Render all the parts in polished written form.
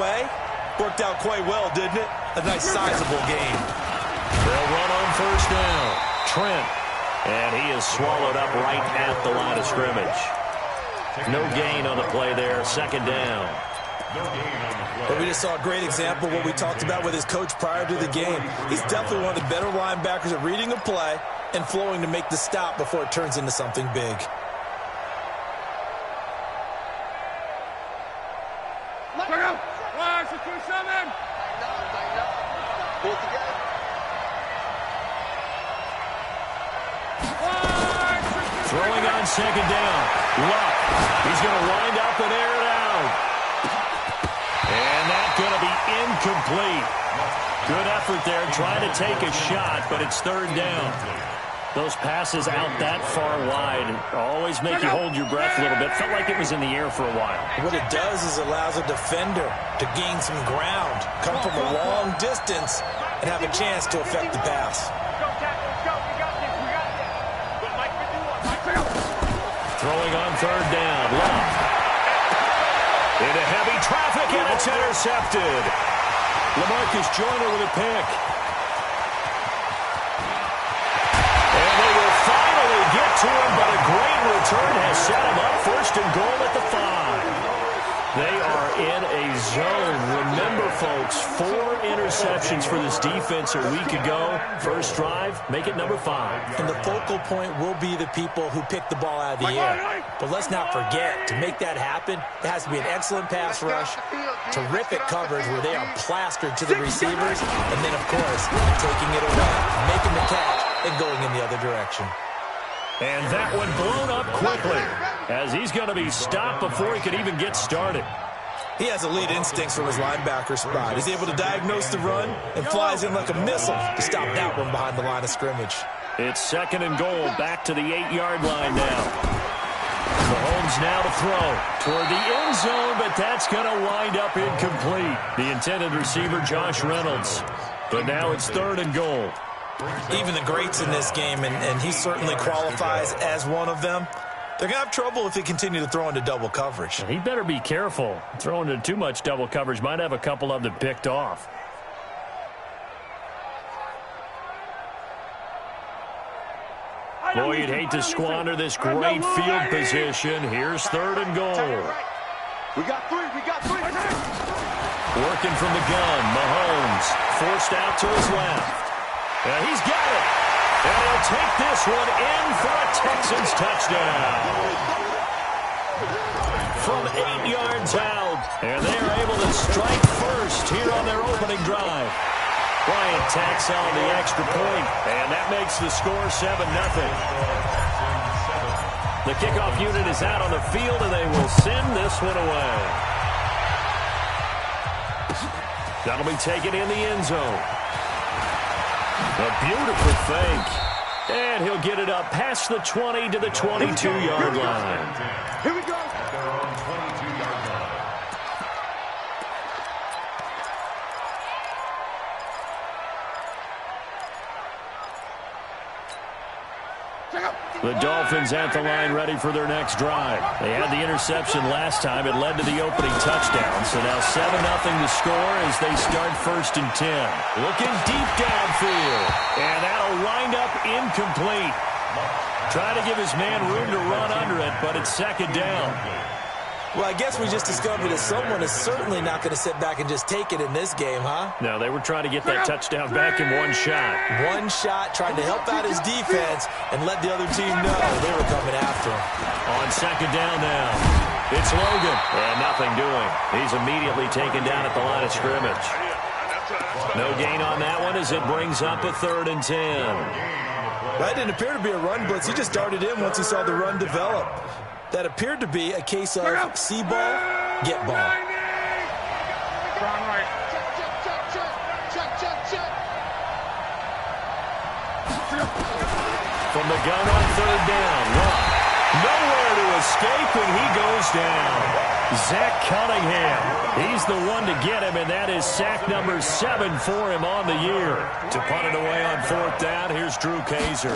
way. Worked out quite well, didn't it? A nice sizable game. They'll run on first down. Trent. And he is swallowed up right at the line of scrimmage. No gain on the play there. Second down. But we just saw a great example of what we talked about with his coach prior to the game. He's definitely one of the better linebackers at reading a play and flowing to make the stop before it turns into something big. Throwing on second down. Luck. He's going to wind up and air it out. And that's going to be incomplete. Good effort there trying to take a shot, but it's third down. Those passes out that far wide always make you hold your breath a little bit. Felt like it was in the air for a while. What it does is allows a defender to gain some ground, come from a long distance, and have a chance to affect the pass. Throwing on third down. Love. Into heavy traffic, and it's intercepted. LaMarcus Joyner with a pick. And they will finally get to him, but a great return has set him up. First and goal at the 5. They are in a zone. Remember, folks, 4 interceptions for this defense a week ago. First drive, make it number 5. And the focal point will be the people who pick the ball out of the air. But let's not forget, to make that happen, it has to be an excellent pass rush, terrific coverage where they are plastered to the receivers, and then, of course, taking it away, making the catch, and going in the other direction. And that one blown up quickly as he's going to be stopped before he could even get started. He has elite instincts from his linebacker spot. He's able to diagnose the run and flies in like a missile to stop that one behind the line of scrimmage. It's second and goal, back to the 8-yard line now. Mahomes now to throw toward the end zone, but that's going to wind up incomplete. The intended receiver, Josh Reynolds. But now it's third and goal. Even the greats in this game, and he certainly qualifies as one of them, they're going to have trouble if they continue to throw into double coverage. He better be careful. Throwing into too much double coverage might have a couple of them picked off. Boy, you'd hate to squander this great field position. Here's third and goal. We got three. Working from the gun, Mahomes forced out to his left. And he's got it. And he'll take this one in for a Texans touchdown. From 8 yards out. And they are able to strike first here on their opening drive. Bryant tacks on the extra point, and that makes the score 7-0. The kickoff unit is out on the field, and they will send this one away. That'll be taken in the end zone. A beautiful fake. And he'll get it up past the 20 to the 22-yard line. Here we go. The Dolphins at the line ready for their next drive. They had the interception last time. It led to the opening touchdown. So now 7-0 to score as they start first and 10. Looking deep downfield. And that'll wind up incomplete. Trying to give his man room to run under it, but it's second down. Well, I guess we just discovered that someone is certainly not going to sit back and just take it in this game, huh? No, they were trying to get that touchdown back in one shot. One shot, trying to help out his defense and let the other team know they were coming after him. On second down now, it's Logan. And nothing doing. He's immediately taken down at the line of scrimmage. No gain on that one as it brings up a 3rd and 10. That didn't appear to be a run blitz. He just darted in once he saw the run develop. That appeared to be a case of see ball, get ball. From the gun on third down. Nowhere to escape when he goes down. Zach Cunningham. He's the one to get him, and that is sack number 7 for him on the year. To punt it away on 4th down, here's Drew Kaiser.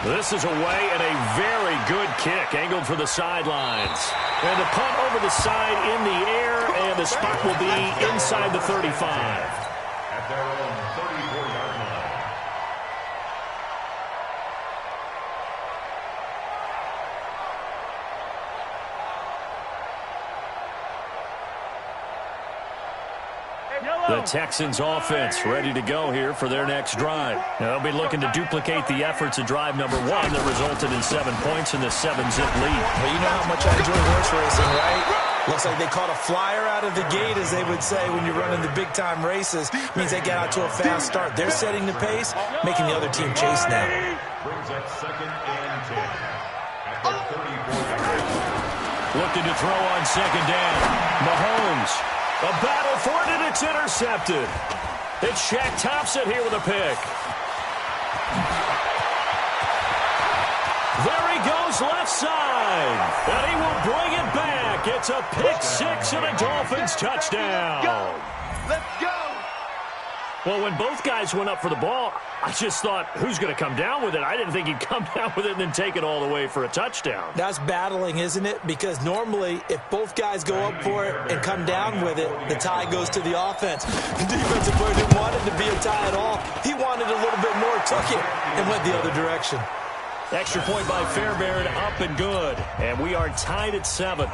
This is away and a very good kick, angled for the sidelines. And the punt over the side in the air, and and the spot will be inside the 35. At their own 34-yard line. The Texans offense ready to go here for their next drive. Now, they'll be looking to duplicate the efforts of drive number 1 that resulted in 7 points in the 7-zip lead. Well, you know how much I enjoy horse racing, right? Looks like they caught a flyer out of the gate, as they would say when you're running the big-time races. Means they get out to a fast start. They're setting the pace, making the other team chase now. Brings up 2nd and 10. At their 34-yard line. Looking to throw on 2nd down. Mahomes. A battle for it, and it's intercepted. It's Shaq Thompson here with a pick. There he goes left side. And he will bring it back. It's a pick 6 and a Dolphins touchdown. Let's go. Well, when both guys went up for the ball, I just thought, who's going to come down with it? I didn't think he'd come down with it and then take it all the way for a touchdown. That's battling, isn't it? Because normally, if both guys go up for it and come down with it, the tie goes to the offense. The defensive player didn't want it to be a tie at all. He wanted a little bit more, took it, and went the other direction. Extra point by Fairbairn, up and good. And we are tied at 7.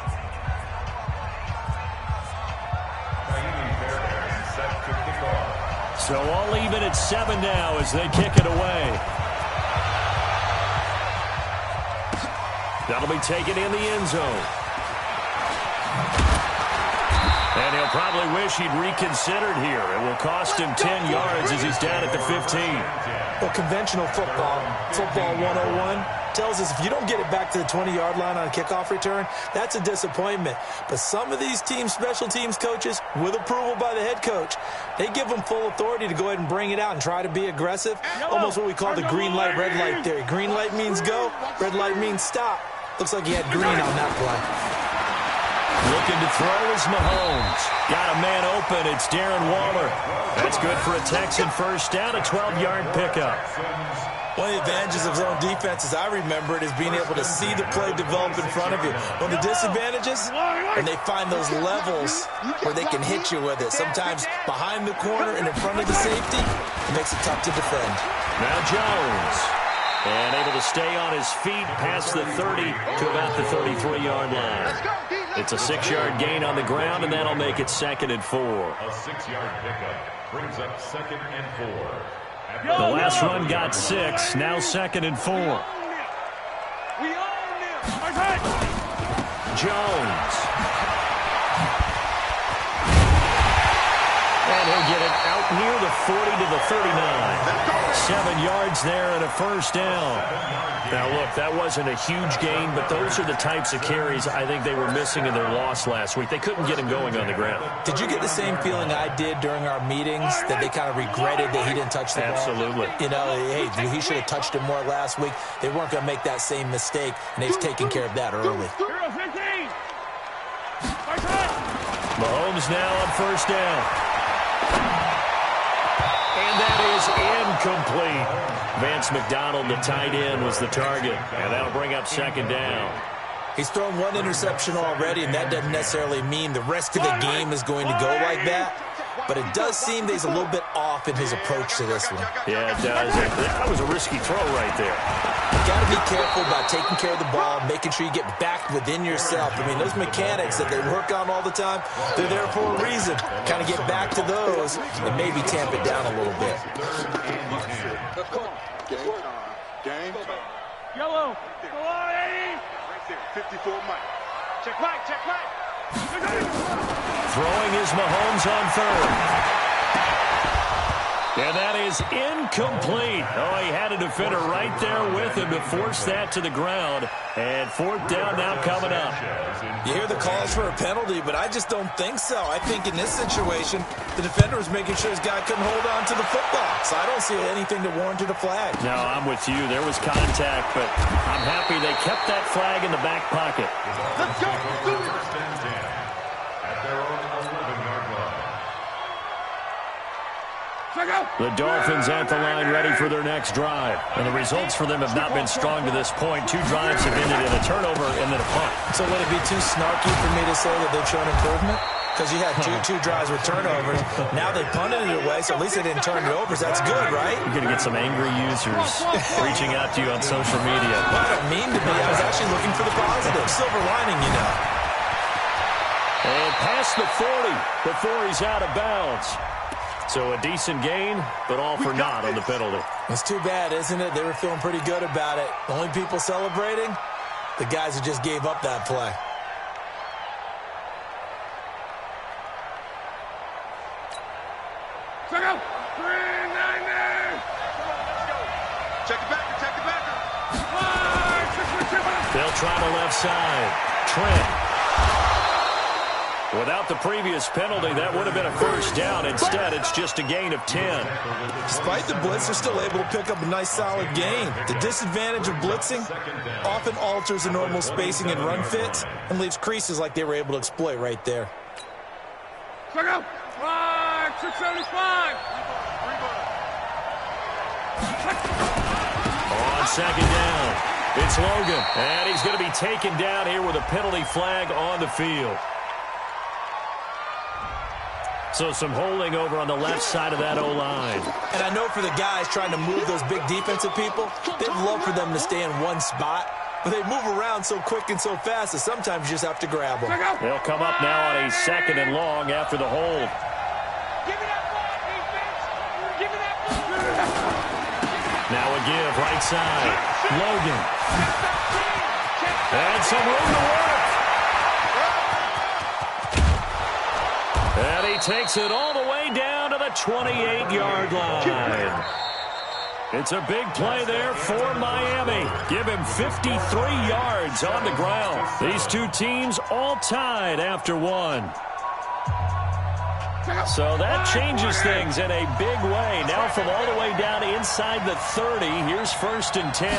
So all even at 7 now as they kick it away. That'll be taken in the end zone. And he'll probably wish he'd reconsidered here. It will cost him 10 yards as he's down at the 15. Well, conventional football 101, tells us if you don't get it back to the 20-yard line on a kickoff return, that's a disappointment. But some of these teams, special teams coaches, with approval by the head coach, they give them full authority to go ahead and bring it out and try to be aggressive. Almost what we call the green light, red light theory. Green light means go, red light means stop. Looks like he had green on that play. Looking to throw is Mahomes. Got a man open. It's Darren Waller. That's good for a Texan first down, a 12-yard pickup. One of the advantages of zone defense, as I remember it, is being able to see the play develop in front of you. One of the disadvantages, when they find those levels where they can hit you with it. Sometimes behind the corner and in front of the safety, it makes it tough to defend. Now Jones. And able to stay on his feet past the 30 to about the 33-yard line. It's a 6-yard gain on the ground, and that'll make it 2nd and 4. A 6-yard pickup brings up 2nd and 4. The last run got 6, now 2nd and 4. Jones. And he'll get it out near the 40 to the 39. 7 yards there and a first down. Now, look, that wasn't a huge gain, but those are the types of carries I think they were missing in their loss last week. They couldn't get him going on the ground. Did you get the same feeling I did during our meetings, that they kind of regretted that he didn't touch the ball? Absolutely. You know, hey, he should have touched it more last week. They weren't going to make that same mistake, and they've taken care of that early. Mahomes now on first down. And that is incomplete. Vance McDonald, the tight end, was the target. And that'll bring up 2nd down. He's thrown one interception already, and that doesn't necessarily mean the rest of the game is going to go like that. But it does seem that he's a little bit off in his approach to this one. Yeah, it does. That was a risky throw right there. You've got to be careful about taking care of the ball, making sure you get back within yourself. I mean, those mechanics that they work on all the time, they're there for a reason. Kind of get back to those and maybe tamp it down a little bit. Game. Yellow. Go on, Eddie. Right there. 54 Mike. Check right, check right. Throwing is Mahomes on 3rd. And that is incomplete. Oh, he had a defender right there with him to force that to the ground. And 4th down now coming up. You hear the calls for a penalty, but I just don't think so. I think in this situation, the defender was making sure his guy couldn't hold on to the football. So I don't see anything that warranted a flag. No, I'm with you. There was contact, but I'm happy they kept that flag in the back pocket. Let's go. First and 10 at their own 11-yard line. The Dolphins at the line ready for their next drive. And the results for them have not been strong to this point. 2 drives have ended in a turnover and then a punt. So would it be too snarky for me to say that they've shown improvement? because you had two drives with turnovers. Now they punted it away, so at least they didn't turn it over. So that's good, right? You're going to get some angry users reaching out to you on social media. Well, I don't mean to be. I was actually looking for the positive. Silver lining, you know. And past the 40 before he's out of bounds. So a decent gain, but all for naught on the penalty. It's too bad, isn't it? They were feeling pretty good about it. The only people celebrating, the guys who just gave up that play. Check out. 390. Check it back. Check it back. They'll try the left side. Trent. Without the previous penalty, that would have been a first down. Instead, it's just a gain of 10. Despite the blitz, they're still able to pick up a nice, solid gain. The disadvantage of blitzing often alters the normal spacing and run fits and leaves creases like they were able to exploit right there. Check out. 675. On second down, it's Logan. And he's going to be taken down here with a penalty flag on the field. So some holding over on the left side of that O-line. And I know for the guys trying to move those big defensive people, they'd love for them to stay in one spot. But they move around so quick and so fast that sometimes you just have to grab them. They'll come up now on a 2nd and long after the hold. Give me that ball, defense. Give me that ball. Now a give, right side. Logan. And some room to work. And he takes it all the way down to the 28-yard line. It's a big play there for Miami. Give him 53 yards on the ground. These two teams all tied after one. So that changes things in a big way. Now from all the way down inside the 30, here's 1st and 10.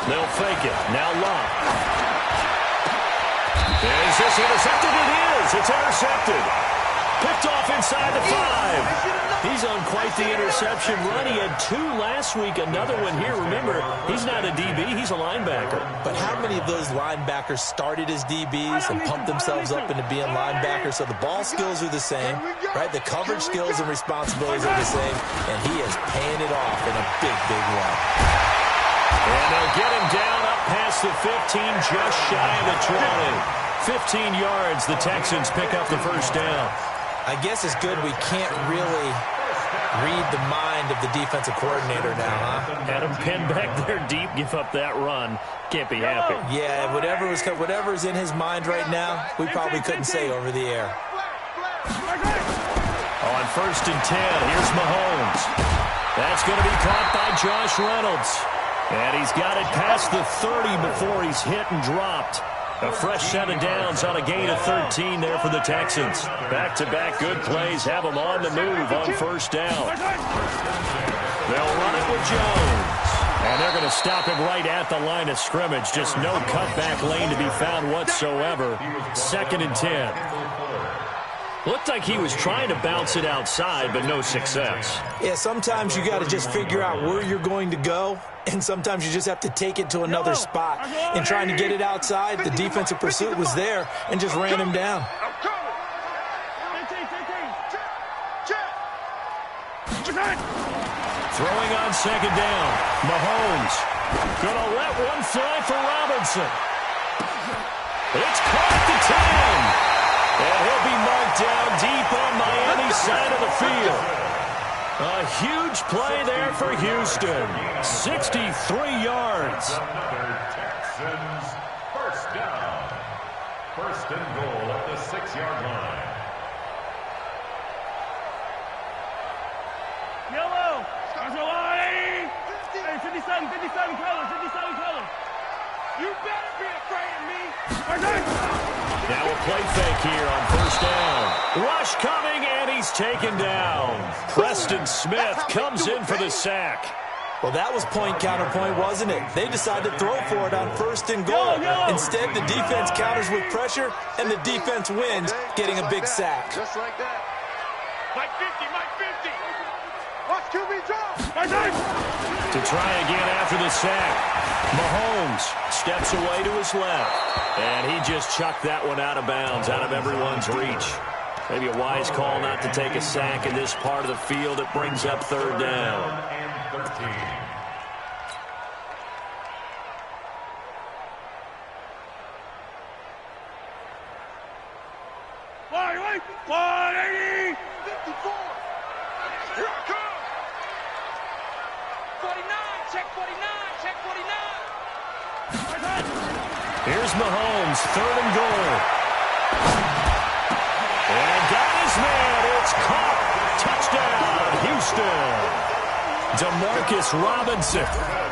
They'll fake it. Now Love. Is this intercepted? It is. It's intercepted. Picked off inside the 5. He's on quite the interception run. He had 2 last week, another one here. Remember, he's not a DB, he's a linebacker. But how many of those linebackers started as DBs and pumped themselves up into being linebackers? So the ball skills are the same, right? The coverage skills and responsibilities are the same, and he is paying it off in a big, big way. And they'll get him down up past the 15, just shy of the 20. 15 yards, the Texans pick up the first down. I guess it's good we can't really read the mind of the defensive coordinator now, huh? Had him pinned back there deep, give up that run. Can't be happy. Yeah, whatever's in his mind right now, we probably couldn't say over the air. On 1st and 10, here's Mahomes. That's going to be caught by Josh Reynolds. And he's got it past the 30 before he's hit and dropped. A fresh set of downs on a gain of 13 there for the Texans. Back-to-back good plays have them on the move on 1st down. They'll run it with Jones. And they're going to stop him right at the line of scrimmage. Just no cutback lane to be found whatsoever. 2nd and 10. Looked like he was trying to bounce it outside, but no success. Yeah, sometimes you got to just figure out where you're going to go, and sometimes you just have to take it to another spot. In trying to get it outside, the defensive pursuit was there and just ran him down. Throwing on 2nd down. Mahomes gonna let one fly for Robinson. It's caught at the 10. And he'll be marked down deep on Miami's side of the field. A huge play there for Houston. 63 yards. Texans first down. 1st and goal at the 6-yard line. Yellow. There's a line. Hey, 57 colors, 57 colors. You better be afraid of me. Now a play fake here on 1st down. Rush coming, and he's taken down. Preston Smith comes in for the sack. Well, that was point counterpoint, wasn't it? They decided to throw for it on 1st and goal. Instead, the defense counters with pressure, and the defense wins, getting a big sack. Just like that. Mike 50, Mike 50. Watch QB drop. To try again after the sack. Mahomes steps away to his left. And he just chucked that one out of bounds, out of everyone's reach. Maybe a wise call not to take a sack in this part of the field. It brings up third down. And 13. Wait, 180. 54. Here I come. 49. Check 49. Check 49. Here's Mahomes, third and goal. And got his man. It's caught. Touchdown, Houston. Demarcus Robinson,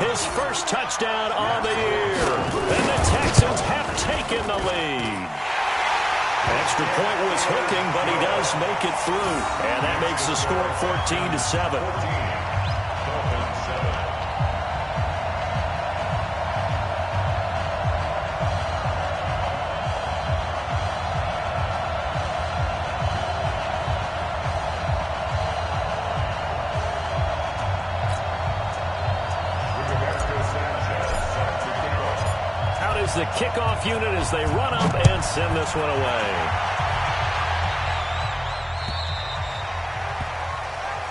his first touchdown on the year. And the Texans have taken the lead. Extra point was hooking, but he does make it through. And that makes the score 14-7. The kickoff unit as they run up and send this one away.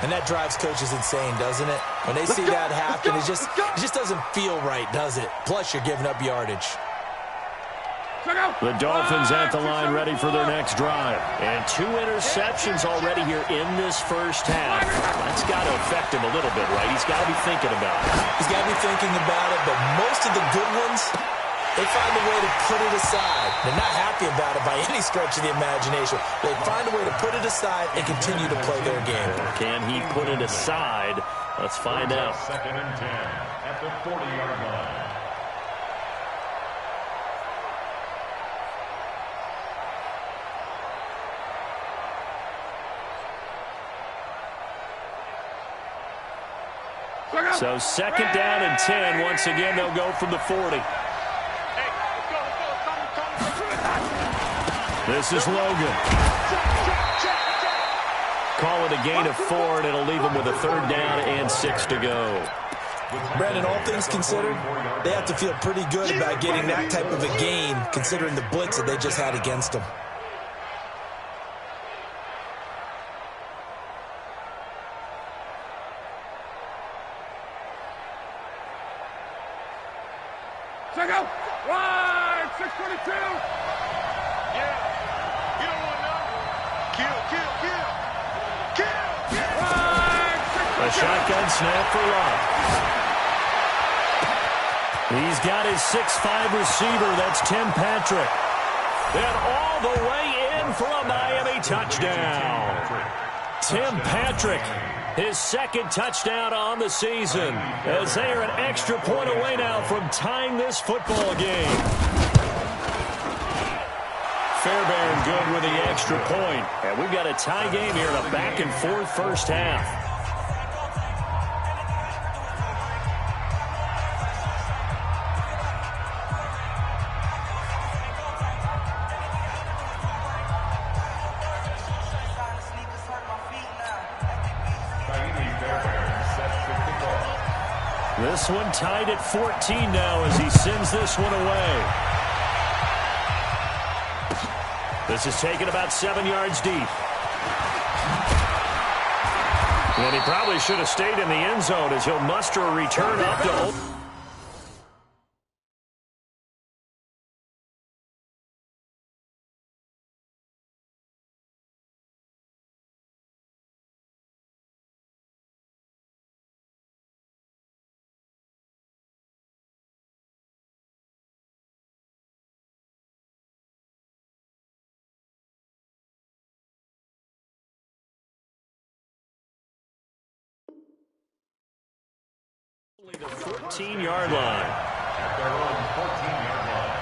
And that drives coaches insane, doesn't it? When they see that happen, it just doesn't feel right, does it? Plus, you're giving up yardage. The Dolphins at the line ready for their next drive. And 2 interceptions already here in this first half. That's got to affect him a little bit, right? He's got to be thinking about it. He's got to be thinking about it, but most of the good ones, they find a way to put it aside. They're not happy about it by any stretch of the imagination. They find a way to put it aside and continue to play their game. Can he put it aside? Let's find out. Second and 10 at the 40-yard line. So second down and 10. Once again, they'll go from the 40. This is Logan. Call it a gain of 4, and it'll leave them with a third down and 6 to go. Brandon, all things considered, they have to feel pretty good about getting that type of a gain, considering the blitz that they just had against them. Check out. Right, 622. Yeah. You don't want none. Kill. A shotgun snap for Love. He's got his 6'5" receiver. That's Tim Patrick. And all the way in for a Miami touchdown. Tim Patrick, his second touchdown on the season, as they are an extra point away now from tying this football game. Fairbairn good with the extra point. And we've got a tie game here in a back-and-forth first half. This one tied at 14 now as he sends this one away. This is taken about 7 yards deep. And he probably should have stayed in the end zone as he'll muster a return up to... the 14-yard line. At their own 14-yard line.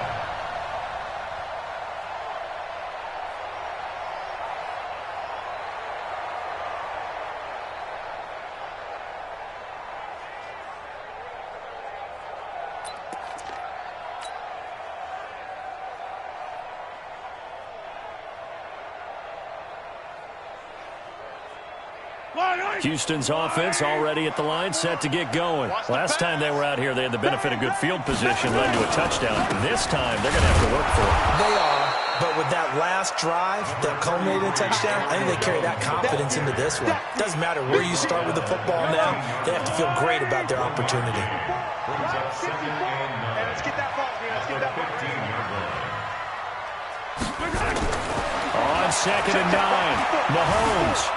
Houston's offense already at the line, set to get going. Last time they were out here, they had the benefit of good field position, led to a touchdown. This time, they're going to have to work for it. They are, but with that last drive that culminated in a touchdown, I think they carry that confidence into this one. Doesn't matter where you start with the football now, they have to feel great about their opportunity. Brings up second and 9. Let's get that ball here. Let's get that ball. 15-yard line. On second and 9, Mahomes.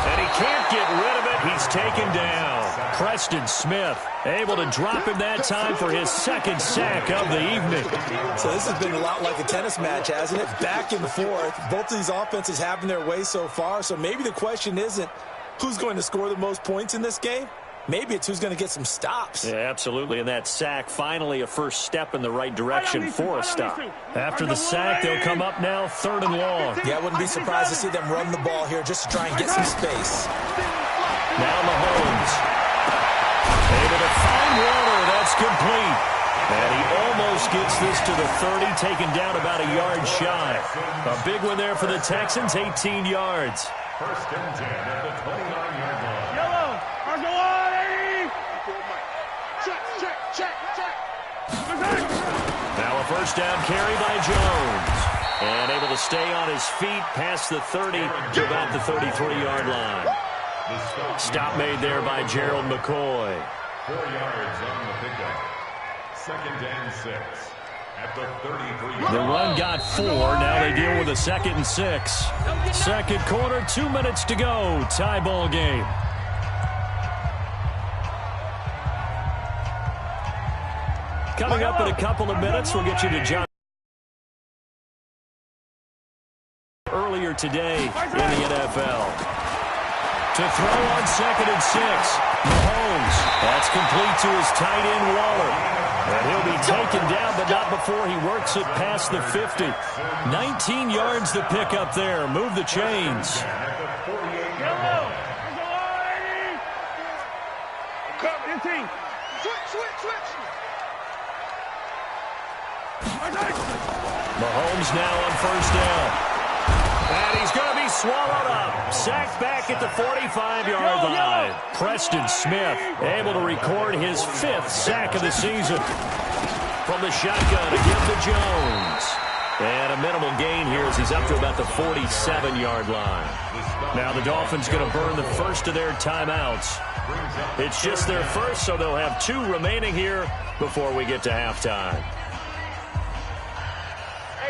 And he can't get rid of it. He's taken down. Preston Smith able to drop him that time for his second sack of the evening. So this has been a lot like a tennis match, hasn't it? Back and forth. Both of these offenses having their way so far. So maybe the question isn't who's going to score the most points in this game. Maybe it's who's going to get some stops. Yeah, absolutely. And that sack, finally a first step in the right direction for a stop. After the sack, they'll come up now 3rd and long. Yeah, I wouldn't be surprised to see them run the ball here just to try and get some space. Now Mahomes. Able to find Waller. That's complete. And he almost gets this to the 30, taken down about a yard shy. A big one there for the Texans, 18 yards. First and 10 at the 29-yard line. Yellow. Check. Now a first down carry by Jones. And able to stay on his feet past the 30 to about the 33-yard line. Stop made there by Gerald McCoy. 4 yards on the pickup. Second and 6 at the 33. The run got 4. Now they deal with a 2nd and 6. Second quarter, 2 minutes to go. Tie ball game. Coming up in a couple of minutes, we'll get you to John. Earlier today in the NFL. To throw on 2nd and 6. Mahomes. That's complete to his tight end, Waller. And he'll be taken down, but not before he works it past the 50. 19 yards to pick up there. Move the chains. Mahomes now on first down. And he's going to be swallowed up. Sacked back at the 45-yard line. Preston Smith able to record his 5th sack of the season. From the shotgun again to Jones. And a minimal gain here as he's up to about the 47-yard line. Now the Dolphins going to burn the first of their timeouts. It's just their first, so they'll have 2 remaining here before we get to halftime.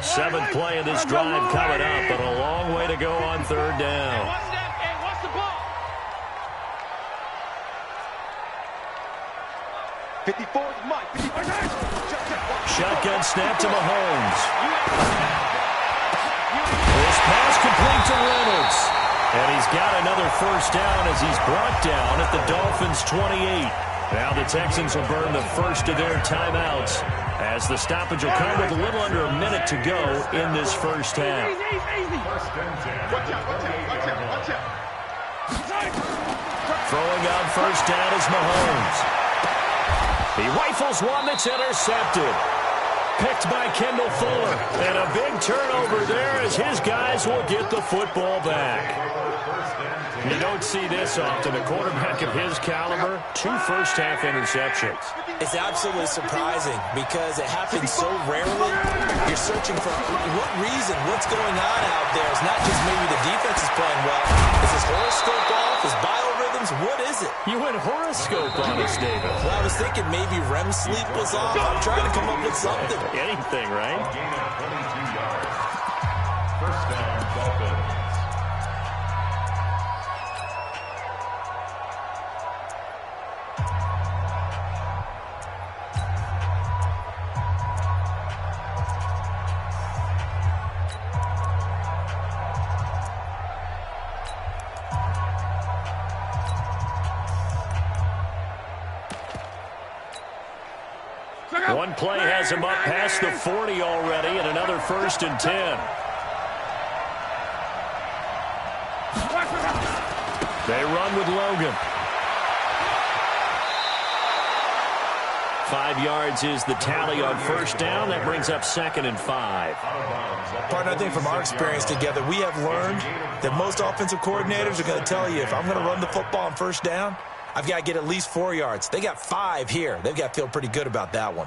7th play of this drive coming up, but a long way to go on 3rd down. What's the ball? 54 is Mike. Shotgun snap to Mahomes. This pass complete to Reynolds. And he's got another first down as he's brought down at the Dolphins' 28. Now the Texans will burn the first of their timeouts as the stoppage will come with a little under a minute to go in this first half. Throwing on first down is Mahomes. He rifles one that's intercepted. Picked by Kendall Fuller. And a big turnover there as his guys will get the football back. You don't see this often. A quarterback of his caliber, 2 first-half interceptions. It's absolutely surprising because it happens so rarely. You're searching for what reason, what's going on out there. It's not just maybe the defense is playing well. Is his horoscope off? His biorhythms? What is it? You went horoscope on us, David. Well, I was thinking maybe REM sleep was off. I'm trying to come up with something. Anything, right? Gain of 22 yards. First down, Dolphins. One play has him up past the 40 already, and another 1st and 10. They run with Logan. 5 yards is the tally on first down. That brings up 2nd and 5. Partner, I think from our experience together, we have learned that most offensive coordinators are going to tell you, if I'm going to run the football on first down, I've got to get at least 4 yards. They got 5 here. They've got to feel pretty good about that one.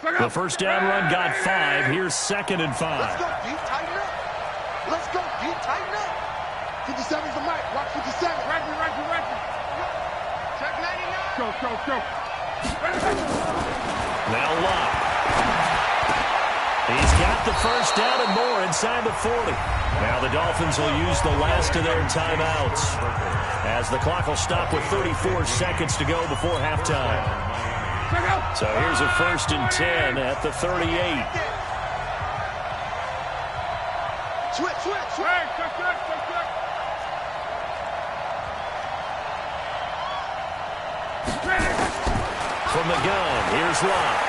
The first down run got 5. Here's 2nd and 5. Let's go, D. Tighten up. Let's go, D. Tighten up. 57's the mic. Watch 57. Right. Check 99. Go. Now Locke. He's got the first down and more inside the 40. Now the Dolphins will use the last of their timeouts as the clock will stop with 34 seconds to go before halftime. So here's a 1st and 10 at the 38. Switch. From the gun, here's Locke.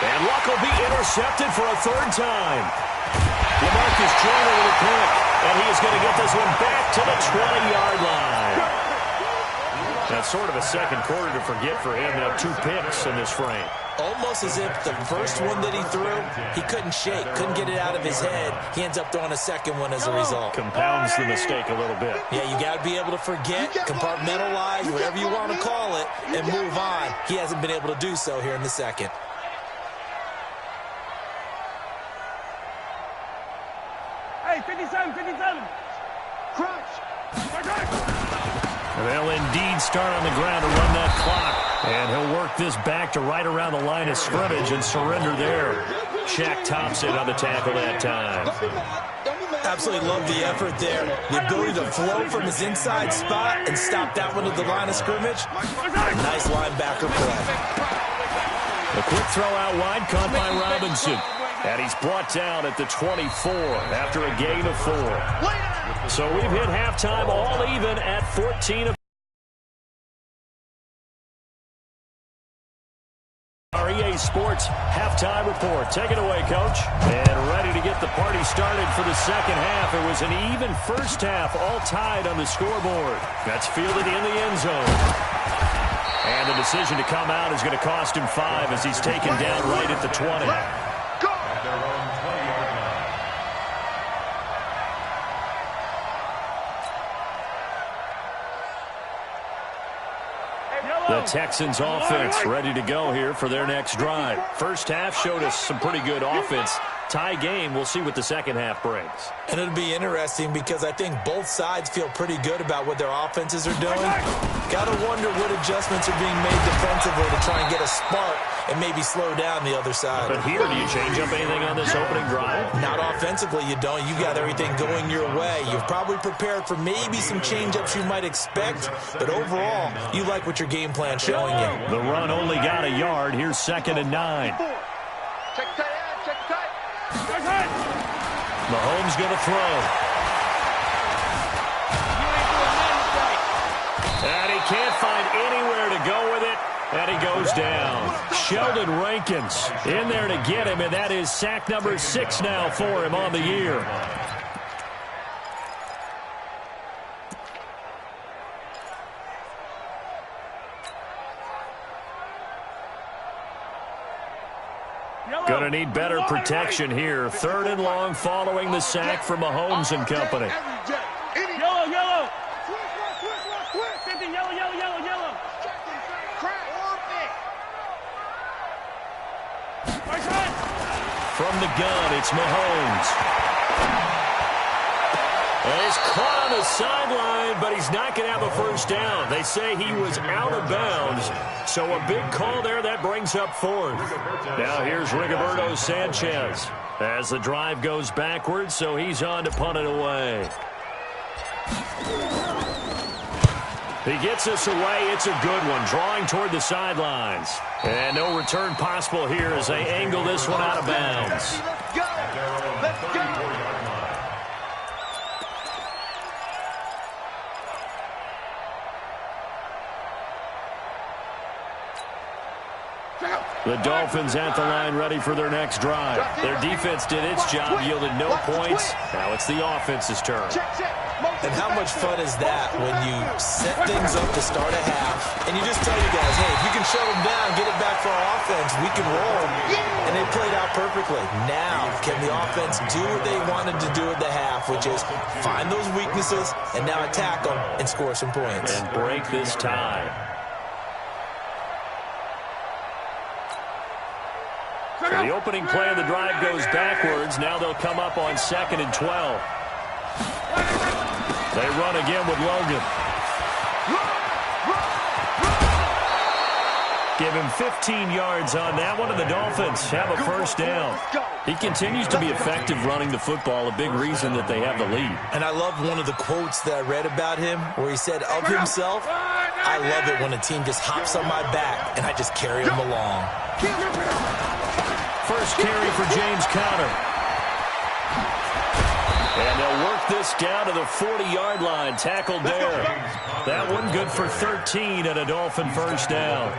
And Locke will be intercepted for a 3rd time. LaMarcus Joyner with a pick, and he is going to get this one back to the 20-yard line. That's sort of a second quarter to forget for him. Now 2 picks in this frame. Almost as if the first one that he threw, he couldn't shake, couldn't get it out of his head. He ends up throwing a second one as a result. Compounds the mistake a little bit. Yeah, you got to be able to forget, compartmentalize, whatever you want to call it, and move on. He hasn't been able to do so here in the second. Hey, 57. Crunch. They'll indeed start on the ground to run that clock. And he'll work this back to right around the line of scrimmage and surrender there. Shaq Thompson on the tackle that time. Absolutely love the effort there. The ability to flow from his inside spot and stop that one at the line of scrimmage. Nice linebacker play. The quick throw out wide caught by Robinson. And he's brought down at the 24 after a gain of 4. So we've hit halftime all even at 14. Our EA Sports halftime report. Take it away, Coach. And ready to get the party started for the second half. It was an even first half, all tied on the scoreboard. That's fielded in the end zone. And the decision to come out is going to cost him 5 as he's taken down right at the 20. The Texans offense ready to go here for their next drive. First half showed us some pretty good offense. Tie game. We'll see what the second half brings. And it'll be interesting because I think both sides feel pretty good about what their offenses are doing. Got to wonder what adjustments are being made defensively to try and get a spark and maybe slow down the other side. But here, do you change up anything on this opening drive? Not offensively, you don't. You got everything going your way. You've probably prepared for maybe some change-ups you might expect, but overall, you like what your game plan's showing you. The run only got a yard. Here's 2nd and 9. Check tight. Mahomes going to throw. And he can't find anywhere to go with it, and he goes down. Sheldon Rankins in there to get him, and that is sack number 6 now for him on the year. Going to need better protection here. 3rd and long following the sack from Mahomes and company. Yellow. Same thing, yellow. From the gun, it's Mahomes. And he's caught on the sideline, but he's not going to have a first down. They say he was out of bounds. So a big call there that brings up 4th. Now here's Rigoberto Sanchez as the drive goes backwards, so he's on to punt it away. He gets us away. It's a good one, drawing toward the sidelines. And no return possible here as they angle this one out of bounds. Let's go. The Dolphins at the line ready for their next drive. Their defense did its job, yielded no points. Now it's the offense's turn. Check. Motion. And how much fun is that when you set things up to start a half, and you just tell you guys, hey, if you can shut them down, get it back for our offense, we can roll. And they played out perfectly. Now, can the offense do what they wanted to do at the half, which is find those weaknesses and now attack them and score some points. And break this tie. So the opening play of the drive goes backwards. Now they'll come up on 2nd and 12. They run again with Logan. Give him 15 yards on that one, and the Dolphins have a first down. He continues to be effective running the football, a big reason that they have the lead. And I love one of the quotes that I read about him where he said of himself, I love it when a team just hops on my back and I just carry them along. First carry for James Conner. And they'll work this down to the 40-yard line. Tackled there. That one good for 13 and a Dolphin first down.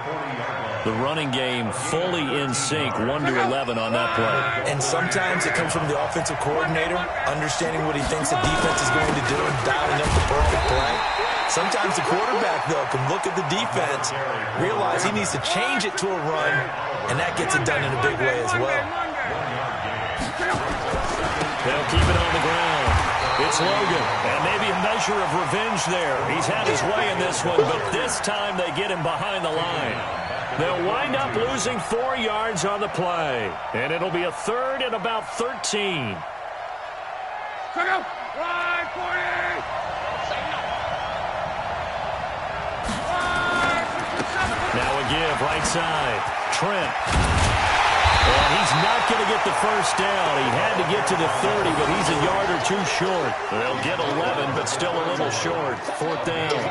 The running game fully in sync, 1-11 on that play. And sometimes it comes from the offensive coordinator, understanding what he thinks the defense is going to do and dialing up the perfect play. Sometimes the quarterback, though, can look at the defense, realize he needs to change it to a run, and that gets it done in a big way as well. They'll keep it on the ground. It's Logan, and maybe a measure of revenge there. He's had his way in this one, but this time they get him behind the line. They'll wind up losing 4 yards on the play, and it'll be a 3rd and about 13. Now a give, right side. Trent. And he's not going to get the first down. He had to get to the 30, but he's a yard or two short. They'll get 11, but still a little short. 4th down.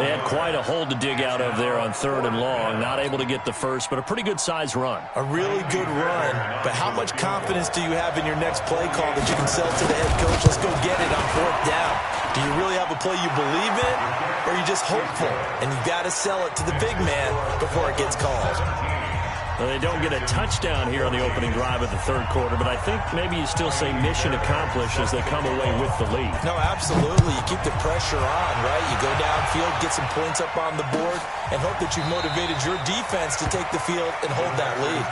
They had quite a hole to dig out of there on 3rd and long. Not able to get the first, but a pretty good-sized run. A really good run, but how much confidence do you have in your next play call that you can sell to the head coach? Let's go get it on 4th down. Do you really have a play you believe in, or are you just hopeful? And you've got to sell it to the big man before it gets called. Well, they don't get a touchdown here on the opening drive of the 3rd quarter, but I think maybe you still say mission accomplished as they come away with the lead. No, absolutely. You keep the pressure on, right? You go downfield, get some points up on the board, and hope that you've motivated your defense to take the field and hold that lead.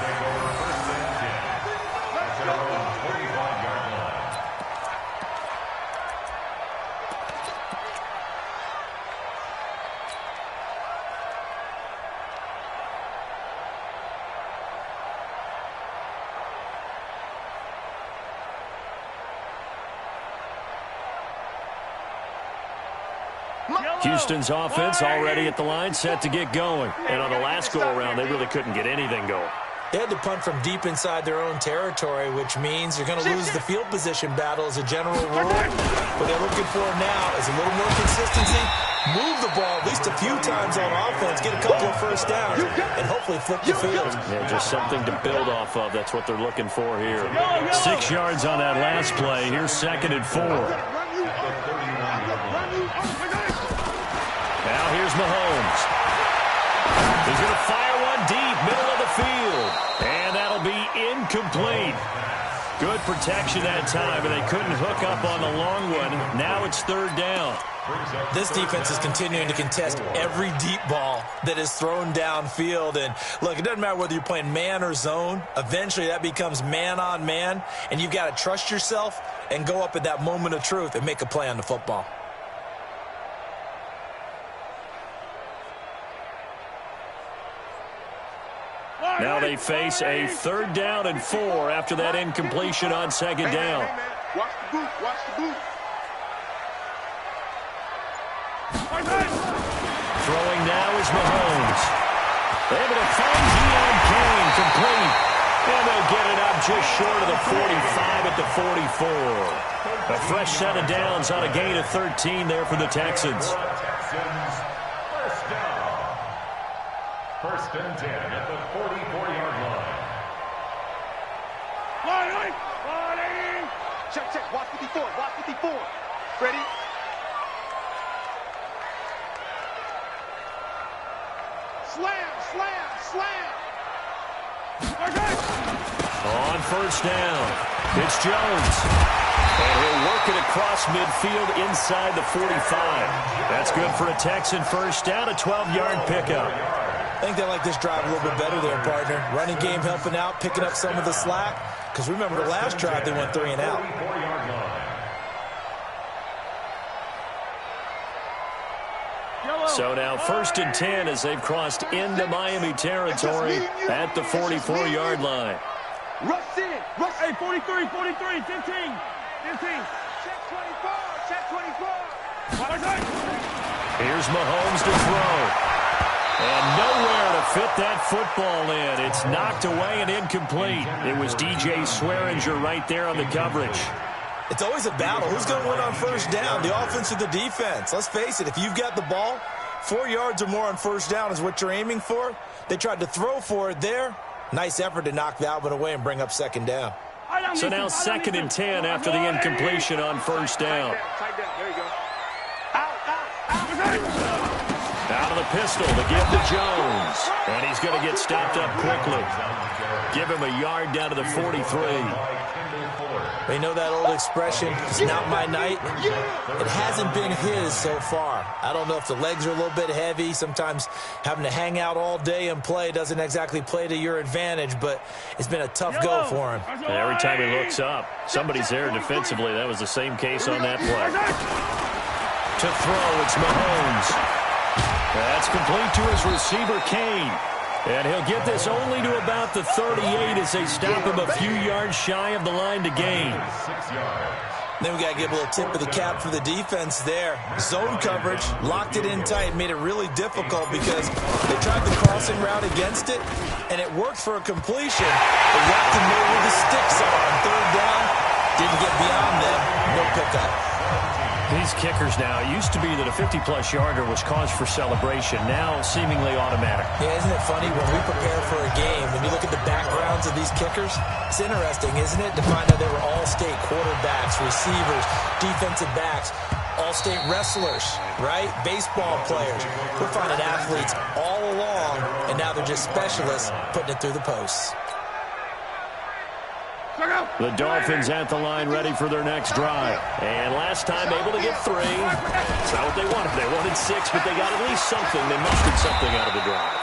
Houston's offense already at the line, set to get going. And on the last go-around, they really couldn't get anything going. They had to punt from deep inside their own territory, which means you're going to lose the field position battle as a general rule. What they're looking for now is a little more consistency, move the ball at least a few times on offense, get a couple of first downs, and hopefully flip the field. Yeah, just something to build off of. That's what they're looking for here. 6 yards on that last play. Here's 2nd and 4. Now here's Mahomes. He's going to fire one deep, middle of the field. And that'll be incomplete. Good protection that time, and they couldn't hook up on the long one. Now it's 3rd down. This defense is continuing to contest every deep ball that is thrown downfield. And, look, it doesn't matter whether you're playing man or zone. Eventually that becomes man on man, and you've got to trust yourself and go up at that moment of truth and make a play on the football. Now they face a 3rd down and 4 after that incompletion on 2nd down. Watch the boot. Watch the boot. Throwing now is Mahomes. Able to find Deon Kane, complete. And they'll get it up just short of the 45 at the 44. A fresh set of downs on a gain of 13 there for the Texans. First and 10 at the 44-yard line. Check, check. Watch 54. Watch 54. Ready? Slam, slam, slam. On 1st down, it's Jones. And he'll work it across midfield inside the 45. That's good for a Texan first down, a 12-yard pickup. I think they like this drive a little bit better there, partner. Running game helping out, picking up some of the slack. Because remember the last drive, they went 3 and out. So now 1st and 10 as they've crossed into Miami territory at the 44-yard line. Rush in. Rush. Hey, 43, 43, 15. 15. Check 24. Check 24. Here's Mahomes to throw. And nowhere to fit that football in. It's knocked away and incomplete. It was DJ Swearinger right there on the coverage. It's always a battle. Who's going to win on first down, the offense or the defense? Let's face it, if you've got the ball, 4 yards or more on first down is what you're aiming for. They tried to throw for it there. Nice effort to knock that one away and bring up second down. So now 2nd and 10 after the incompletion on first down. There you go. Out of the pistol to give to Jones. And he's going to get stopped up quickly. Give him a yard down to the 43. You know that old expression, it's not my night? It hasn't been his so far. I don't know if the legs are a little bit heavy. Sometimes having to hang out all day and play doesn't exactly play to your advantage, but it's been a tough go for him. And every time he looks up, somebody's there defensively. That was the same case on that play. To throw, it's Mahomes. That's complete to his receiver, Kane. And he'll get this only to about the 38 as they stop him a few yards shy of the line to gain. Then we got to give a little tip of the cap for the defense there. Zone coverage, locked it in tight, made it really difficult because they tried the crossing route against it, and it worked for a completion. But you have to know where the sticks are on third down. Didn't get beyond them. No pickup. These kickers now, it used to be that a 50-plus yarder was cause for celebration. Now seemingly automatic. Yeah, isn't it funny when we prepare for a game, when you look at the backgrounds of these kickers, it's interesting, isn't it, to find out they were all-state quarterbacks, receivers, defensive backs, all-state wrestlers, right? Baseball players. We're finding athletes all along, and now they're just specialists putting it through the posts. The Dolphins at the line ready for their next drive. And last time able to get 3. It's not what they wanted. They wanted 6, but they got at least something. They mustered something out of the drive.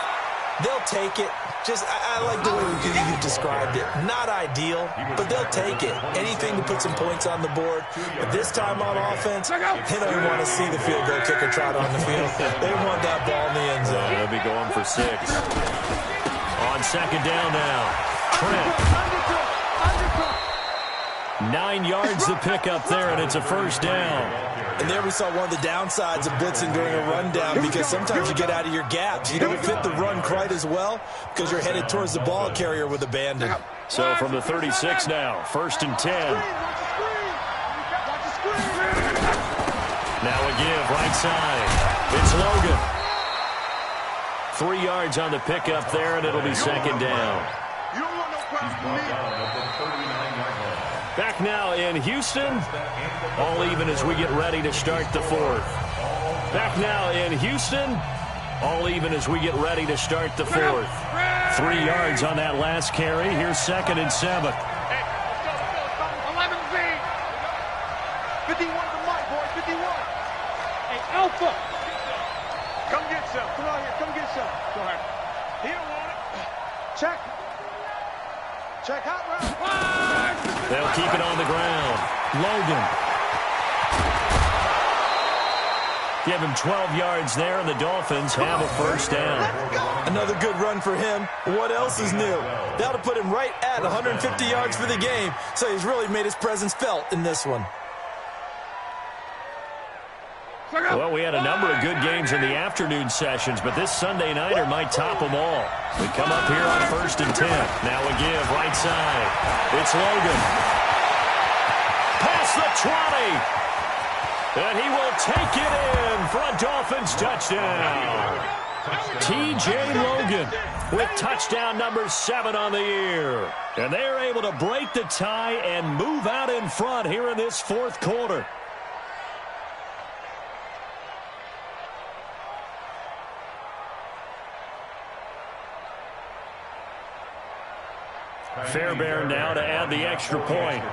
They'll take it. Just, I like the way you described it. Not ideal, but they'll take it. Anything to put some points on the board. But this time on offense, they don't even want to see the field goal kicker trot on the field. They want that ball in the end zone. They'll be going for 6. On second down now. Trent. 9 yards to pick up there, and it's a first down. And there we saw one of the downsides of blitzing during a rundown, because sometimes you get out of your gaps. You don't fit the run quite as well because you're headed towards the ball carrier with abandon. So from the 36 now, 1st and 10. Now a give, right side. It's Logan. 3 yards on the pickup there, and it'll be second down. You don't want no problems from me. Back now in Houston, all even as we get ready to start the 4th. Back now in Houston, all even as we get ready to start the 4th. 3 yards on that last carry. Here's 2nd and 7. Hey, let's go. 11 feet. 51 to Mike, boys. 51. Hey, Alpha. Come get some. Come on here. Come get some. Go ahead. He don't want it. Check. Check out round. They'll keep it on the ground. Logan. Give him 12 yards there, and the Dolphins have a first down. Another good run for him. What else is new? That'll put him right at 150 yards for the game, so he's really made his presence felt in this one. Well, we had a number of good games in the afternoon sessions, but this Sunday nighter might top them all. We come up here on 1st and 10. Now a give, right side. It's Logan. Past the 20. And he will take it in for a Dolphins touchdown. T.J. Logan with touchdown number 7 on the year. And they're able to break the tie and move out in front here in this 4th quarter. Fairbairn now to add the extra point.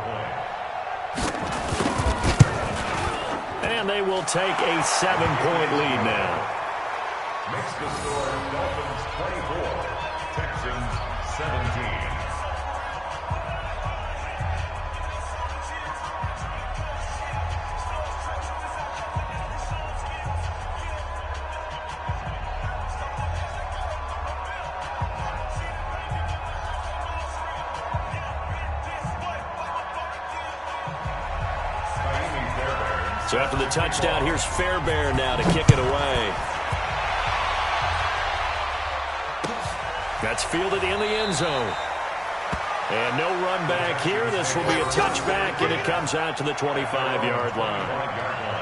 they will take a 7-point lead now. Makes the score Dolphins 24, Texans 17. So after the touchdown, here's Fairbairn now to kick it away. That's fielded in the end zone. And no run back here. This will be a touchback, and it comes out to the 25-yard line.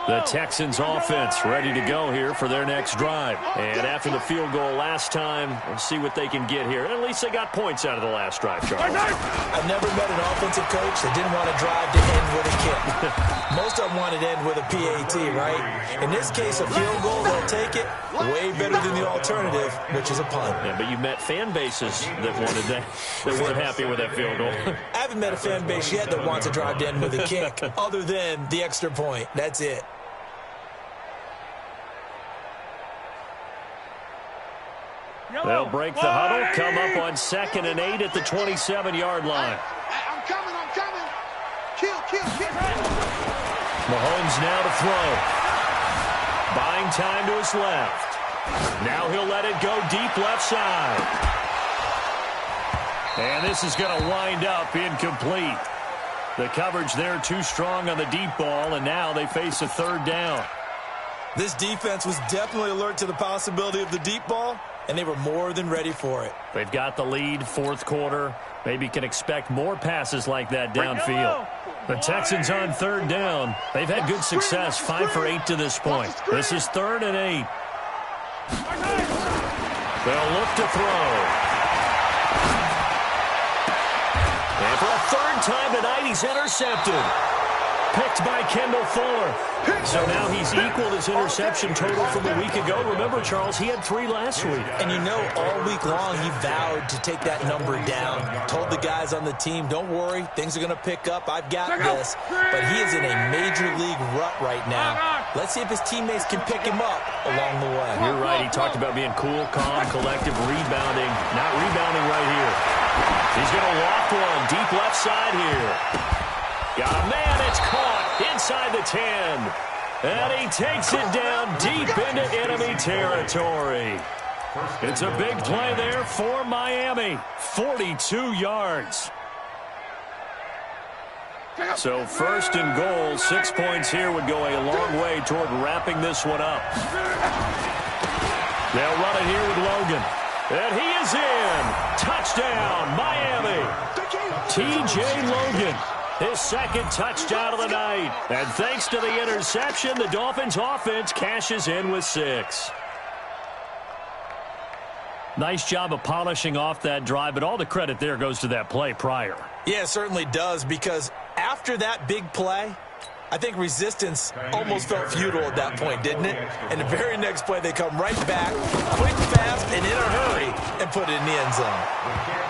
The Texans offense ready to go here for their next drive. And after the field goal last time, we'll see what they can get here. At least they got points out of the last drive, Charles. I've never met an offensive coach that didn't want to drive to end with a kick. Most of them wanted to end with a PAT, right? In this case, a field goal, they'll take it. Way better than the alternative, which is a punt. Yeah, but you met fan bases that wanted that weren't happy with that field goal. I haven't met a fan base yet that wants to drive to end with a kick, other than the extra point. That's it. They'll break the huddle, come up on 2nd and 8 at the 27-yard line. I'm coming. Kill. Mahomes now to throw. Buying time to his left. Now he'll let it go deep left side. And this is going to wind up incomplete. The coverage there too strong on the deep ball, and now they face a 3rd down. This defense was definitely alert to the possibility of the deep ball, and they were more than ready for it. They've got the lead, 4th quarter. Maybe can expect more passes like that downfield. The Texans on 3rd down. They've had good success, 5 for 8 to this point. This is 3rd and 8. They'll look to throw. And for a 3rd time tonight, he's intercepted. Picked by Kendall Fuller. So now he's equaled his interception total from a week ago. Remember, Charles, he had 3 last week. And you know, all week long he vowed to take that number down. Told the guys on the team, don't worry, things are going to pick up. I've got this. But he is in a major league rut right now. Let's see if his teammates can pick him up along the way. You're right. He talked about being cool, calm, collective, rebounding. Not rebounding right here. He's going to loft one deep left side here. Got a man, it's caught inside the 10. And he takes it down deep into enemy territory. It's a big play there for Miami. 42 yards. So 1st and goal, 6 points here would go a long way toward wrapping this one up. They'll run it here with Logan. And he is in. Touchdown, Miami. T.J. Logan. His 2nd touchdown of the night. And thanks to the interception, the Dolphins offense cashes in with 6. Nice job of polishing off that drive, but all the credit there goes to that play prior. Yeah, it certainly does, because after that big play, I think resistance almost felt futile at that point, didn't it? And the very next play, they come right back, quick, fast, and in a hurry, and put it in the end zone.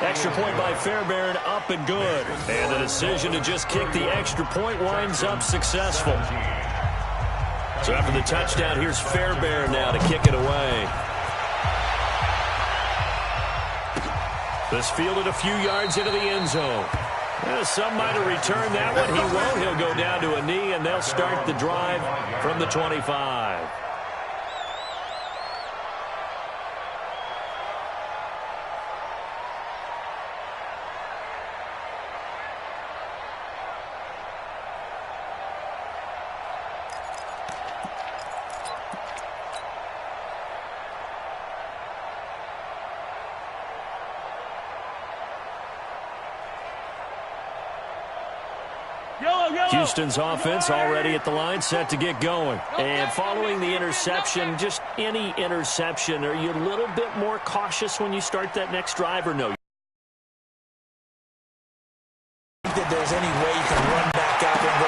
Extra point by Fairbairn, up and good. And the decision to just kick the extra point winds up successful. So after the touchdown, here's Fairbairn now to kick it away. This fielded a few yards into the end zone. Some might have returned that one. He won't. He'll go down to a knee, and they'll start the drive from the 25. Houston's offense already at the line, set to get going. And following the interception, just any interception, are you a little bit more cautious when you start that next drive or no? that there's any way you can run back out there and go,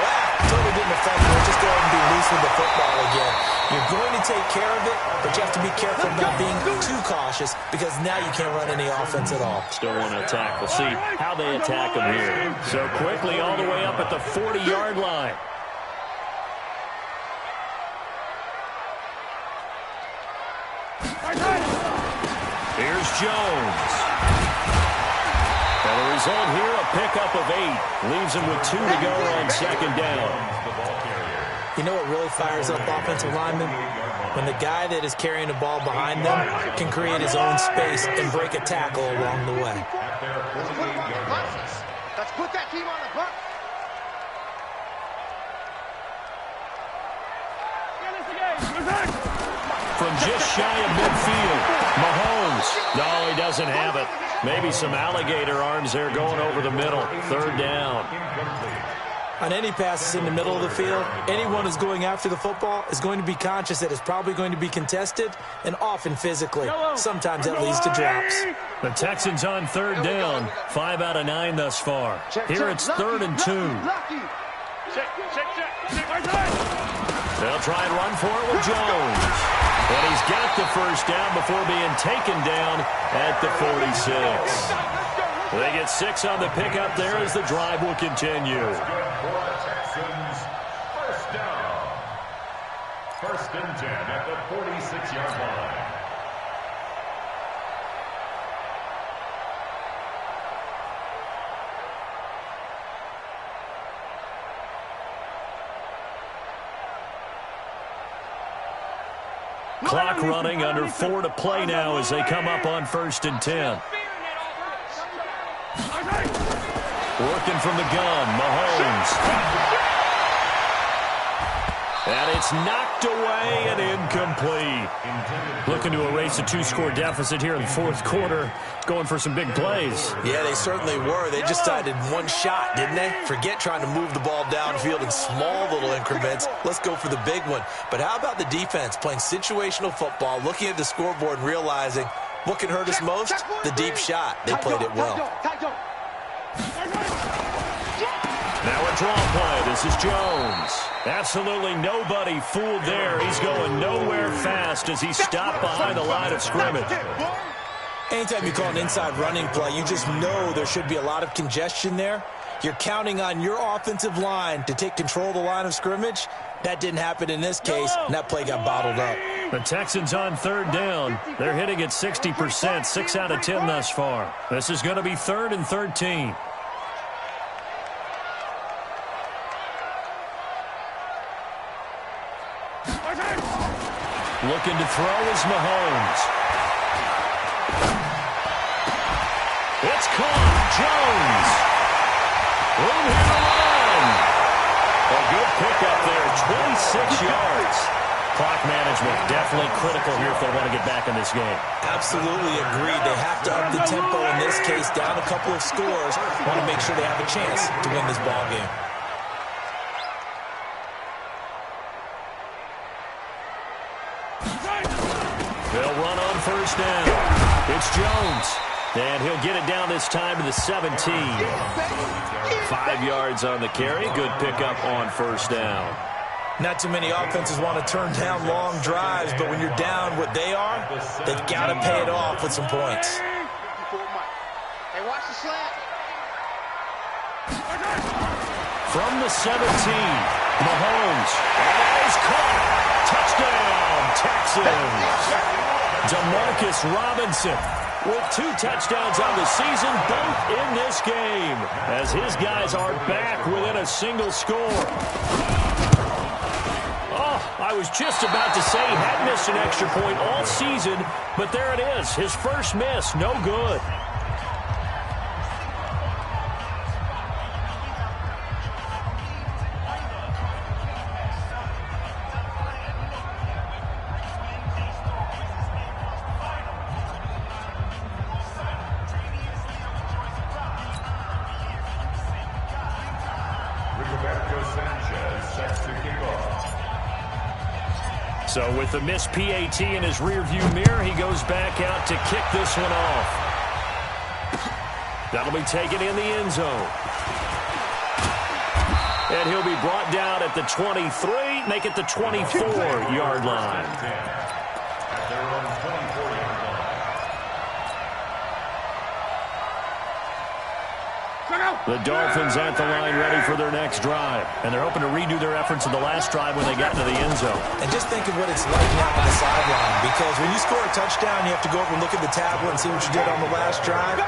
totally didn't affect me. Just go ahead and be loose with the football again. You're going to take care of it, but you have to be careful about being too cautious because now you can't run any offense at all. Still want to attack. We'll see how they attack them here. So quickly all the way up at the 40-yard line. Here's Jones. And the result here, a pickup of 8. Leaves him with 2 to go on second down. You know what really fires up offensive linemen? When the guy that is carrying the ball behind them can create his own space and break a tackle along the way. Let's put that team on the bus. From just shy of midfield, Mahomes. No, he doesn't have it. Maybe some alligator arms there going over the middle. Third down. On any passes in the middle of the field, anyone who's going after the football is going to be conscious that it's probably going to be contested and often physically. Sometimes that leads to drops. The Texans on third down. 5 out of 9 thus far. Here it's 3rd and 2. They'll try and run for it with Jones. And he's got the first down before being taken down at the 46. They get 6 on the pickup there as the drive will continue. Texans, first down. 1st and 10 at the 46-yard line. Clock running, under 4 to play now as they come up on 1st and 10. Working from the gun, Mahomes. And it's knocked away and incomplete. Looking to erase a 2-score deficit here in the 4th quarter. Going for some big plays. Yeah, they certainly were. They just decided one shot, didn't they? Forget trying to move the ball downfield in small little increments. Let's go for the big one. But how about the defense playing situational football, looking at the scoreboard and realizing what can hurt us most? The deep shot. They played it well. Now a draw play. This is Jones. Absolutely nobody fooled there. He's going nowhere fast as he stopped behind the line of scrimmage. Anytime you call an inside running play, you just know there should be a lot of congestion there. You're counting on your offensive line to take control of the line of scrimmage. That didn't happen in this case, and that play got bottled up. The Texans on third down. They're hitting at 60%, 6 out of 10 thus far. This is going to be 3rd and 13. Looking to throw is Mahomes. It's caught. Jones. Room here to run. A good pickup there, 26 yards. Clock management definitely critical here if they want to get back in this game. Absolutely agreed. They have to up the tempo in this case, down a couple of scores. Want to make sure they have a chance to win this ball game. They'll run on first down. It's Jones. And he'll get it down this time to the 17. 5 yards on the carry. Good pickup on first down. Not too many offenses want to turn down long drives, but when you're down what they are, they've got to pay it off with some points. Hey, watch the slant. From the 17, Mahomes. And that is caught. Touchdown, Texans. Demarcus Robinson with 2 touchdowns on the season, both in this game, as his guys are back within a single score. Oh, I was just about to say he had missed an extra point all season, but there it is, his first miss, no good. So with the missed PAT in his rearview mirror, he goes back out to kick this one off. That'll be taken in the end zone. And he'll be brought down at the 23, make it the 24-yard line. At their own 24-yard line. The Dolphins at the line ready for their next drive. And they're hoping to redo their efforts in the last drive when they got into the end zone. And just think of what it's like now on the sideline. Because when you score a touchdown, you have to go over and look at the tablet and see what you did on the last drive.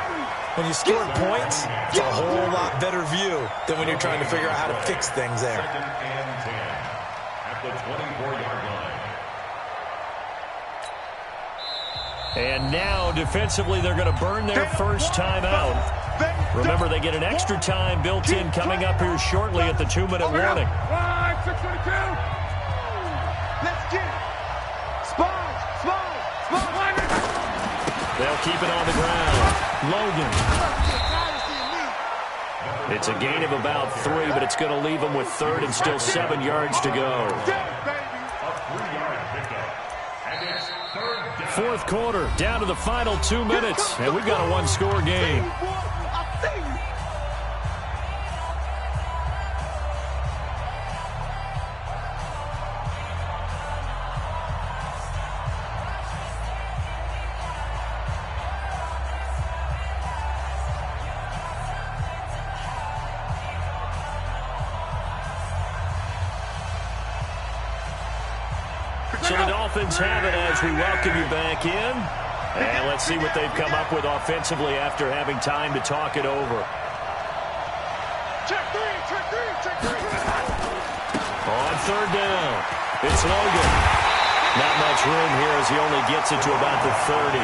When you score points, it's a whole lot better view than when you're trying to figure out how to fix things there. 2nd and 10 at the 24-yard line. And now, defensively, they're going to burn their first time out. Remember, they get an extra time built in coming up here shortly at the 2-minute warning. Let's get it. Spine. They'll keep it on the ground. Logan. It's a gain of about 3, but it's going to leave them with 3rd and still 7 yards to go. A 3-yard pickup. And it's 3rd down. Fourth quarter, down to the final 2 minutes, and we've got a one-score game. So the Dolphins have it as we welcome you back in. And let's see what they've come up with offensively after having time to talk it over. Check three. On 3rd down, it's Logan. Not much room here as he only gets it to about the 30.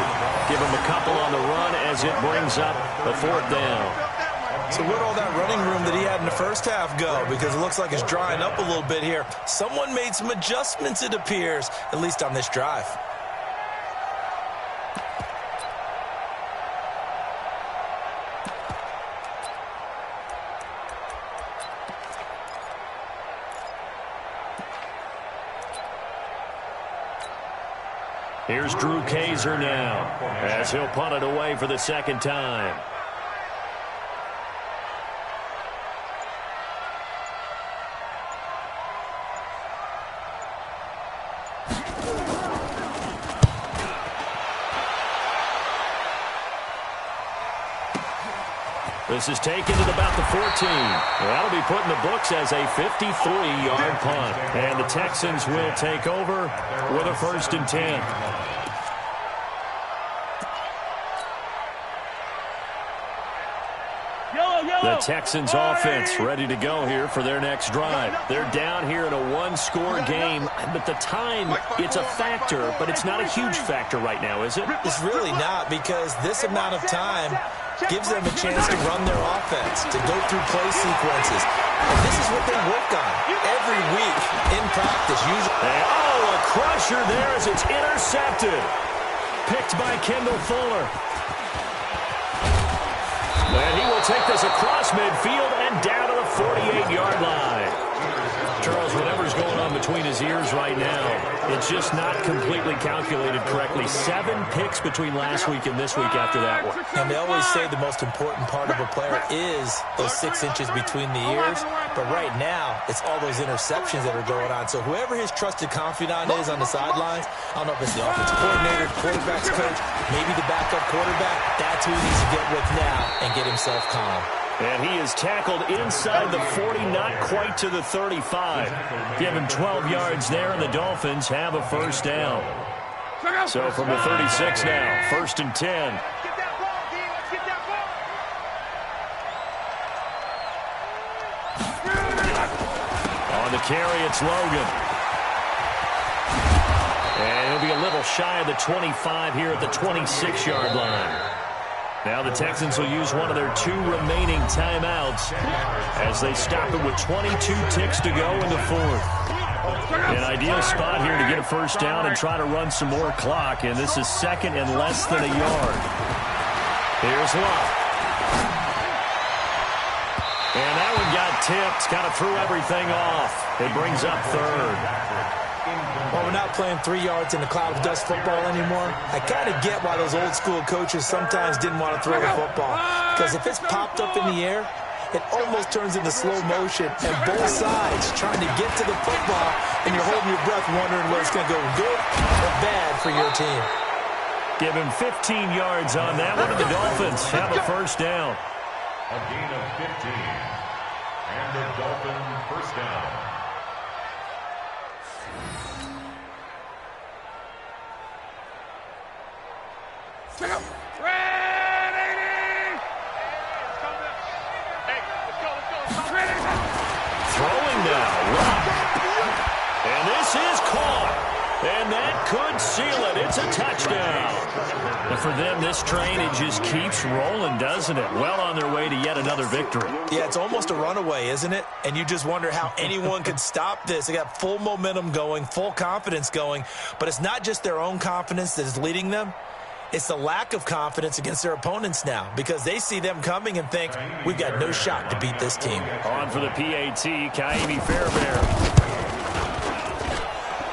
Give him a couple on the run as it brings up a 4th down. So where'd all that running room that he had in the first half go? Because it looks like it's drying up a little bit here. Someone made some adjustments, it appears, at least on this drive. Here's Drew Kaiser now as he'll punt it away for the 2nd time. This is taken to about the 14. That'll be put in the books as a 53-yard punt. And the Texans will take over with a 1st and 10. The Texans offense ready to go here for their next drive. They're down here in a one-score game, but the time, it's a factor, but it's not a huge factor right now, is it? It's really not, because this amount of time gives them a chance to run their offense, to go through play sequences. And this is what they work on every week in practice. Usually, a crusher there as it's intercepted. Picked by Kendall Fuller. And he will take this across midfield and down to the 48-yard line. Charles, whatever's going on between his ears right now, it's just not completely calculated correctly. 7 picks between last week and this week after that one. And they always say the most important part of a player is those 6 inches between the ears. But right now, it's all those interceptions that are going on. So whoever his trusted confidant is on the sidelines, I don't know if it's the offensive coordinator, quarterback's coach, maybe the backup quarterback, that's who he needs to get with now and get himself calm. And he is tackled inside the 40, not quite to the 35. Give him 12 yards there, and the Dolphins have a 1st down. So from the 36 now, 1st and 10. Get that ball, D. Let's get that ball. On the carry, it's Logan. And he'll be a little shy of the 25 here at the 26-yard line. Now the Texans will use one of their 2 remaining timeouts as they stop it with 22 ticks to go in the 4th. An ideal spot here to get a 1st down and try to run some more clock, and this is 2nd and less than a yard. Here's Locke. And that one got tipped, kind of threw everything off. It brings up 3rd. Well, we're not playing 3 yards in a cloud of dust football anymore. I kind of get why those old school coaches sometimes didn't want to throw the football. Because if it's popped up in the air, it almost turns into slow motion, and both sides trying to get to the football, and you're holding your breath wondering whether it's going to go good or bad for your team. Give him 15 yards on that one, and the Dolphins have a first down. A gain of 15. And the Dolphin first down. Ready! Hey, let's go. Ready! Throwing now. And this is caught. And that could seal it. It's a touchdown. And for them, this train, it just keeps rolling, doesn't it? Well on their way to yet another victory. Yeah, it's almost a runaway, isn't it? And you just wonder how anyone could stop this. They got full momentum going, full confidence going. But it's not just their own confidence that is leading them. It's the lack of confidence against their opponents now, because they see them coming and think, we've got no shot to beat this team. On for the PAT, Kaimi Fairbairn.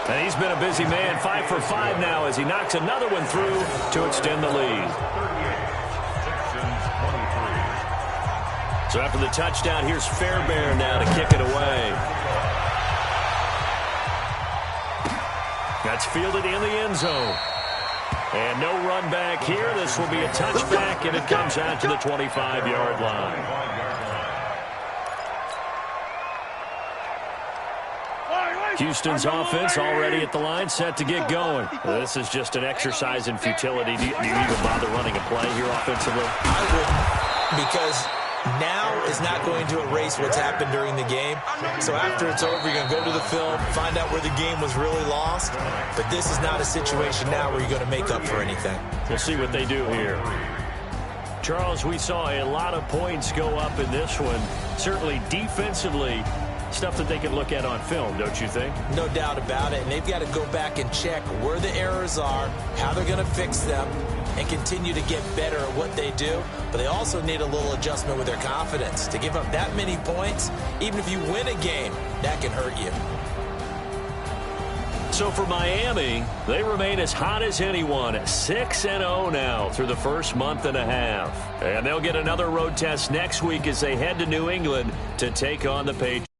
And he's been a busy man, 5 for 5 now as he knocks another one through to extend the lead. So after the touchdown, here's Fairbairn now to kick it away. That's fielded in the end zone. And no run back here. This will be a touchback, and it comes out to the 25-yard line. Houston's offense already at the line, set to get going. This is just an exercise in futility. Do you even bother running a play here offensively? I wouldn't, because now is not going to erase what's happened during the game. So after it's over, you're going to go to the film, find out where the game was really lost. But this is not a situation now where you're going to make up for anything. We'll see what they do here. Charles, we saw a lot of points go up in this one. Certainly defensively, stuff that they can look at on film, don't you think? No doubt about it. And they've got to go back and check where the errors are, how they're going to fix them, and continue to get better at what they do. But they also need a little adjustment with their confidence. To give up that many points, even if you win a game, that can hurt you. So for Miami, they remain as hot as anyone, 6-0 now through the first month and a half. And they'll get another road test next week as they head to New England to take on the Patriots.